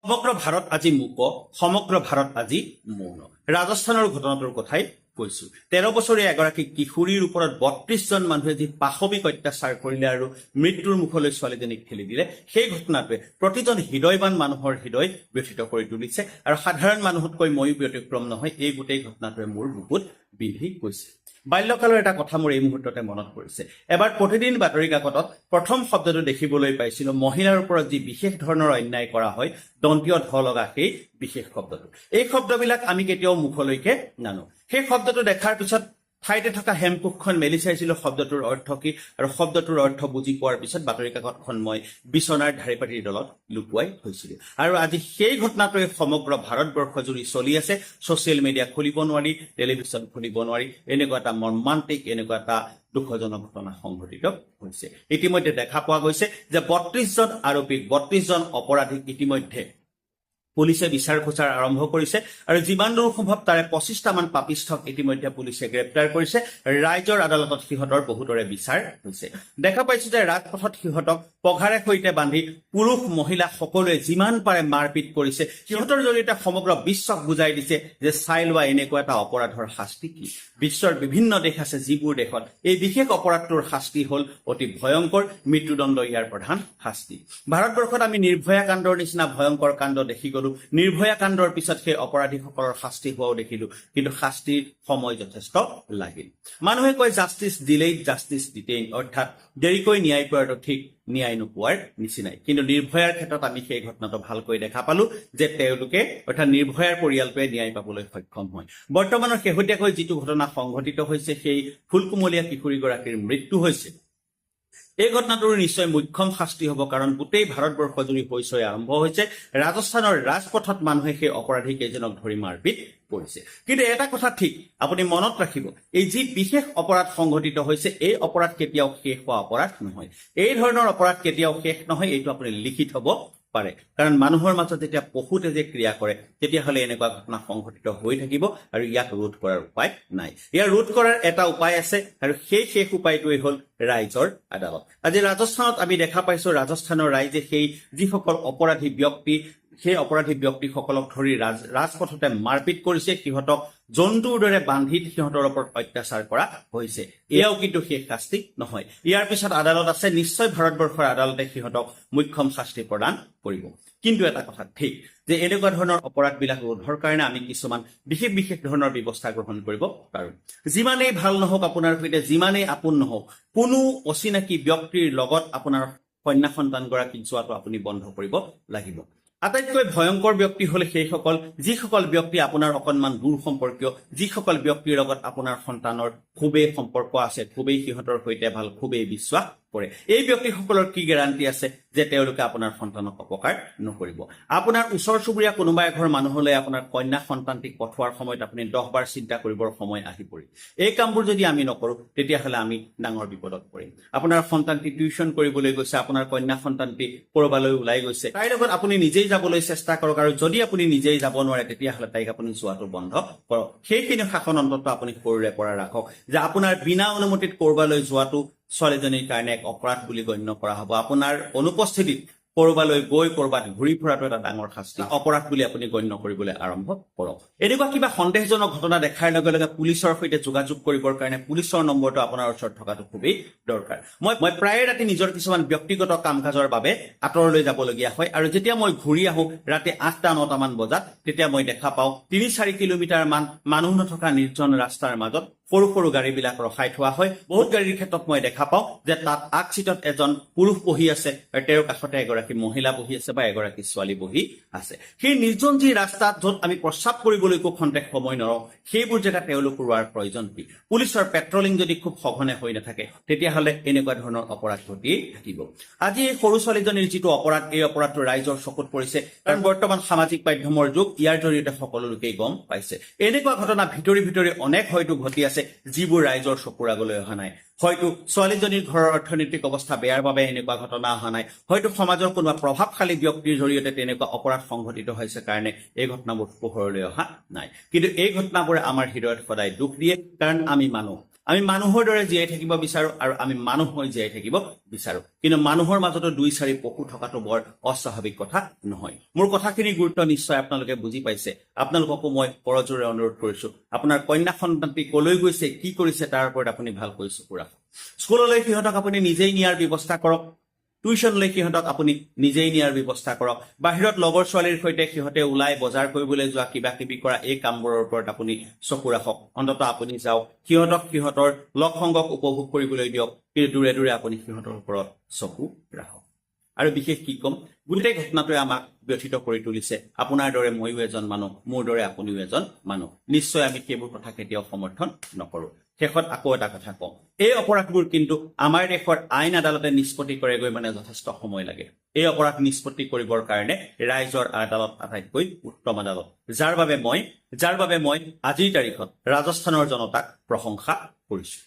সমগ্ৰ ভাৰত আজি মূক, সমগ্ৰ ভাৰত আজি মৌন। ৰাজস্থানৰ ঘটনাটোৰ কথাই কৈছো। 13 বছৰীয়া এগৰাকী কিশোৰীৰ ওপৰত 32জন মানুহে যি পাশবিক অত্যাচাৰ কৰিলে আৰু মৃত্যুৰ মুখলৈ ছোৱালীজনীক ঠেলি দিলে, সেই ঘটনাটোৱে প্ৰতিজন হৃদয়বান মানুহৰ হৃদয় ব্যথিত কৰি তুলিছে। আৰু সাধাৰণ মানুহতকৈ ময়ো ব্যতিক্ৰম নহয়, এই গোটেই ঘটনাটোৱে মোৰ বুকুত বিন্ধি গৈছে। বাল্যকালৰ এটা কথা মোৰ এই মুহূৰ্ততে মনত পৰিছে। এবাৰ প্ৰতিদিন বাতৰি কাকতত প্ৰথম শব্দটো দেখিবলৈ পাইছিলো, মহিলাৰ ওপৰত যি বিশেষ ধৰণৰ অন্যায় কৰা হয়, দন্তীয় ধ লগা সেই বিশেষ শব্দটো। এই শব্দবিলাক আমি কেতিয়াও মুখলৈকে নানো। সেই শব্দটো দেখাৰ পিছত ঠাইতে থকা হেমকোষখন মেলি চাইছিলো শব্দটোৰ অৰ্থ কি, আৰু শব্দটোৰ অৰ্থ বুজি পোৱাৰ পিছত বাতৰি কাকতখন মই বিচনাৰ ধাৰিপাতিৰ তলত লুকুৱাই থৈছিলো। আৰু আজি সেই ঘটনাটোৱে সমগ্ৰ ভাৰতবৰ্ষ জুৰি চলি আছে। ছচিয়েল মিডিয়া খুলিব নোৱাৰি, টেলিভিছন খুলিব নোৱাৰি, এনেকুৱা এটা মৰ্মান্তিক, এনেকুৱা এটা দুখজনক ঘটনা সংঘটিত হৈছে। ইতিমধ্যে দেখা পোৱা গৈছে যে 32জন আৰোপীক, 32জন অপৰাধীক ইতিমধ্যে পুলিচে বিচাৰ খোচাৰ আৰম্ভ কৰিছে। আৰু যিমান দূৰ সম্ভৱ তাৰে 25টামান পাপিষ্ঠক ইতিমধ্যে পুলিচে গ্ৰেপ্তাৰ কৰিছে। ৰাইজৰ আদালতত সিহঁতৰ বহুতৰে বিচাৰ হৈছে। দেখা পাইছো যে ৰাজপথত সিহঁতক পঘাৰে সৈতে বান্ধি পুৰুষ মহিলা সকলোৱে যিমান পাৰে মাৰপিট কৰিছে। সিহঁতৰ জৰিয়তে সমগ্ৰ বিশ্বক বুজাই দিছে যে চাই লোৱা এনেকুৱা এটা অপৰাধৰ শাস্তি কি। বিশ্বৰ বিভিন্ন দেশ আছে যিবোৰ দেশত এই বিশেষ অপৰাধটোৰ শাস্তি হ'ল অতি ভয়ংকৰ, মৃত্যুদণ্ড ইয়াৰ প্ৰধান শাস্তি। ভাৰতবৰ্ষত আমি নিৰ্ভয়া কাণ্ডৰ নিচিনা ভয়ংকৰ কাণ্ড দেখি গলো। নিৰ্ভয়া কাণ্ডৰ পিছত সেই অপৰাধীসকলৰ শাস্তি হোৱাও দেখিলো, কিন্তু শাস্তিৰ সময় যথেষ্ট লাগিল। মানুহে কয় জাষ্টিচ ডিলেইড জাষ্টিচ ডিটেইন, অৰ্থাৎ দেৰিকৈ ন্যায় পোৱাটো ঠিক ন্যায় নোপোৱাৰ নিচিনাই। কিন্তু নিৰ্ভয়াৰ ক্ষেত্ৰত আমি সেই ঘটনাটো ভালকৈ দেখা পালো যে তেওঁলোকে, অৰ্থাৎ নিৰ্ভয়াৰ পৰিয়ালটোৱে ন্যায় পাবলৈ সক্ষম হয়। বৰ্তমানৰ শেহতীয়াকৈ যিটো ঘটনা সংঘটিত হৈছে, সেই ফুলকুমলীয়া কিশোৰীগৰাকীৰ মৃত্যু হৈছে, এই ঘটনাটোৰ নিশ্চয় মুখ্যম শাস্তি হ'ব, কাৰণ গোটেই ভাৰতবৰ্ষ জুৰি হৈ আৰম্ভ হৈছে। ৰাজস্থানৰ ৰাজপথত মানুহে সেই অপৰাধী কেইজনক ধৰি মাৰপিট কৰিছে। কিন্তু এটা কথা ঠিক, আপুনি মনত ৰাখিব, এই যি বিশেষ অপৰাধ সংঘটিত হৈছে, এই অপৰাধ কেতিয়াও শেষ হোৱা অপৰাধ নহয়। এই ধৰণৰ অপৰাধ কেতিয়াও শেষ নহয়, এইটো আপুনি লিখি থব পাৰে। কাৰণ মানুহৰ মাজত যেতিয়া পশুতে যে ক্ৰিয়া কৰে, তেতিয়াহ'লে এনেকুৱা ঘটনা সংঘটিত হৈ থাকিব আৰু ইয়াক ৰোধ কৰাৰ উপায় নাই। ইয়াৰ ৰোধ কৰাৰ এটা উপায় আছে, আৰু সেই শেষ উপায়টোৱেই হ'ল ৰাইজৰ আদালত। আজি ৰাজস্থানত আমি দেখা পাইছো, ৰাজস্থানৰ ৰাইজে সেই যিসকল অপৰাধী ব্যক্তি, সেই অপৰাধী ব্যক্তিসকলক ধৰি ৰাজপথতে মাৰপিট কৰিছে। সিহঁতক জন্তুৰ দৰে বান্ধি সিহঁতৰ ওপৰত অত্যাচাৰ কৰা হৈছে। এয়াও কিন্তু শেষ শাস্তি নহয়। ইয়াৰ পিছত আদালত আছে, নিশ্চয় ভাৰতবৰ্ষৰ আদালতে সিহঁতক মুখ্যম শাস্তি প্ৰদান কৰিব। কিন্তু এটা কথা ঠিক যে এনেকুৱা ধৰণৰ অপৰাধবিলাক ৰোধৰ কাৰণে আমি কিছুমান বিশেষ ধৰণৰ ব্যৱস্থা গ্ৰহণ কৰিব পাৰো। যিমানেই ভাল নহওক আপোনাৰ সৈতে, যিমানেই আপোন নহওক, কোনো অচিনাকি ব্যক্তিৰ লগত আপোনাৰ কন্যা সন্তানগৰাকীক যোৱাটো আপুনি বন্ধ কৰিব লাগিব। আটাইতকৈ ভয়ংকৰ ব্যক্তি হ'ল সেইসকল, যিসকল ব্যক্তি আপোনাৰ অকণমান দূৰ সম্পৰ্কীয়, যিসকল ব্যক্তিৰ লগত আপোনাৰ সন্তানৰ খুবেই সম্পৰ্ক আছে, খুবেই সিহঁতৰ সৈতে ভাল, খুবেই বিশ্বাস কৰে। এই ব্যক্তিসকলৰ কি গেৰাণ্টি আছে যে তেওঁলোকে আপোনাৰ সন্তানক অপকাৰ নকৰিব? আপোনাৰ ওচৰ চুবুৰীয়া কোনোবা এঘৰ মানুহলৈ আপোনাৰ কন্যা সন্তানটিক পঠোৱাৰ সময়ত আপুনি 10 বাৰ চিন্তা কৰিবৰ সময় আহি পৰিল। এই কামবোৰ যদি আমি নকৰো, তেতিয়াহ'লে আমি ডাঙৰ বিপদত পৰিম। আপোনাৰ সন্তানটি টিউচন কৰিবলৈ গৈছে, আপোনাৰ কন্যা সন্তানটি কৰবালৈ ওলাই গৈছে, তাইৰ লগত আপুনি নিজেই যাবলৈ চেষ্টা কৰক। আৰু যদি আপুনি নিজেই যাব নোৱাৰে, তেতিয়াহ'লে তাইক আপুনি যোৱাটো বন্ধ কৰক। সেইখিনি শাসন অন্তত আপুনি সৰুৰে পৰা ৰাখক যে আপোনাৰ বিনা অনুমতিত কৰবালৈ যোৱাটো ছোৱালীজনীৰ কাৰণে এক অপৰাধ বুলি গণ্য কৰা হ'ব। আপোনাৰ অনুপস্থিতিত কৰবালৈ গৈ কৰবাত ঘূৰি ফুৰাটো এটা ডাঙৰ শাস্তি, অপৰাধ বুলি আপুনি গণ্য কৰিবলৈ আৰম্ভ কৰক। এনেকুৱা কিবা সন্দেহজনক ঘটনা দেখাৰ লগে লগে পুলিচৰ সৈতে যোগাযোগ কৰিবৰ কাৰণে পুলিচৰ নম্বৰটো আপোনাৰ ওচৰত থকাটো খুবেই দৰকাৰ। মই প্ৰায়ে ৰাতি নিজৰ কিছুমান ব্যক্তিগত কাম কাজৰ বাবে আঁতৰলৈ যাবলগীয়া হয়, আৰু যেতিয়া মই ঘূৰি আহোঁ ৰাতি 8টা-9টা মান বজাত, তেতিয়া মই দেখা পাওঁ 3-4 কিলোমিটাৰ মান মানুহ নথকা নিৰ্জন ৰাস্তাৰ মাজত সৰু সৰু গাড়ীবিলাক ৰখাই থোৱা হয়। বহুত গাড়ীৰ ক্ষেত্ৰত মই দেখা পাওঁ যে তাত আগ চিটত এজন পুৰুষ বহি আছে, আৰু তেওঁৰ কাষতে এগৰাকী মহিলা বহি আছে বা এগৰাকী ছোৱালী বহি আছে। সেই নিৰ্জন যি ৰাস্তাত, য'ত আমি প্ৰস্ৰাৱ কৰিবলৈকো খন্তেক সময় নৰওঁ, সেইবোৰ জেগা তেওঁলোক ৰোৱাৰ প্ৰয়োজন কি? পুলিচৰ পেট্ৰলিং যদি খুব সঘনে হৈ নাথাকে, তেতিয়াহ'লে এনেকুৱা ধৰণৰ অপৰাধ ঘটিয়েই থাকিব। আজি এই সৰু ছোৱালীজনীৰ যিটো অপৰাধ, এই অপৰাধটো ৰাইজৰ চকুত পৰিছে, কাৰণ বৰ্তমান সামাজিক মাধ্যমৰ যুগ, ইয়াৰ জৰিয়তে সকলো লোকেই গম পাইছে। এনেকুৱা ঘটনা ভিতৰি অনেক হয়তো ঘটি আছে, যিবোৰ ৰাইজৰ চকুৰ আগলৈ অহা নাই। হয়তো ছোৱালীজনীৰ ঘৰৰ অৰ্থনৈতিক অৱস্থা বেয়াৰ বাবে এনেকুৱা ঘটনা অহা নাই, হয়তো সমাজৰ কোনোবা প্ৰভাৱশালী ব্যক্তিৰ জৰিয়তে তেনেকুৱা অপৰাধ সংঘটিত হৈছে কাৰণে এই ঘটনাবোৰ পোহৰলৈ অহা নাই। কিন্তু এই ঘটনাবোৰে আমাৰ হৃদয়ত সদায় দুখ দিয়ে, কাৰণ আমি মানুহ। আমি মানুহৰ দৰে জীয়াই থাকিব বিচাৰো আৰু আমি মানুহ হৈ জীয়াই থাকিব বিচাৰো কিন্তু মানুহৰ মাজতো 2-4 পশু থকাটো বৰ অস্বাভাৱিক কথা নহয় মোৰ কথাখিনি গুৰুত্ব নিশ্চয় আপোনালোকে বুজি পাইছে আপোনালোককো মই কৰজোৰে অনুৰোধ কৰিছো আপোনাৰ কন্যা সন্তানটি কলৈ গৈছে কি কৰিছে তাৰ ওপৰত আপুনি ভালকৈ চকু ৰাখক স্কুললৈ সিহঁতক আপুনি নিজেই নিয়াৰ ব্যৱস্থা কৰক টিউচনলৈ সিহঁতক আপুনি নিজেই নিয়াৰ ব্যৱস্থা কৰক বাহিৰত লগৰ ছোৱালীৰ সৈতে সিহঁতে ওলাই বজাৰ কৰিবলৈ যোৱা কিবা কিবি কৰা এই কামবোৰৰ ওপৰত আপুনি চকু ৰাখক অন্ততঃ আপুনি যাওক সিহঁতক সিহঁতৰ লগ সংগক উপভোগ কৰিবলৈ দিয়ক কিন্তু দূৰে দূৰে আপুনি সিহঁতৰ ওপৰত চকু ৰাখক আৰু বিশেষ কি কম গোটেই ঘটনাটোৱে আমাক ব্যথিত কৰি তুলিছে আপোনাৰ দৰে ময়ো এজন মানুহ মোৰ দৰে আপুনিও এজন মানুহ নিশ্চয় আমি সেইবোৰ কথা কেতিয়াও সমৰ্থন নকৰো শেষত আকৌ এটা কথা কওঁ এই অপৰাধবোৰ কিন্তু আমাৰ দেশৰ আইন আদালতে নিষ্পত্তি কৰেগৈ মানে যথেষ্ট সময় লাগে এই অপৰাধ নিষ্পত্তি কৰিবৰ কাৰণে ৰাইজৰ আদালত আটাইতকৈ উত্তম আদালত যাৰ বাবে মই আজিৰ তাৰিখত ৰাজস্থানৰ জনতাক প্ৰশংসা কৰিছো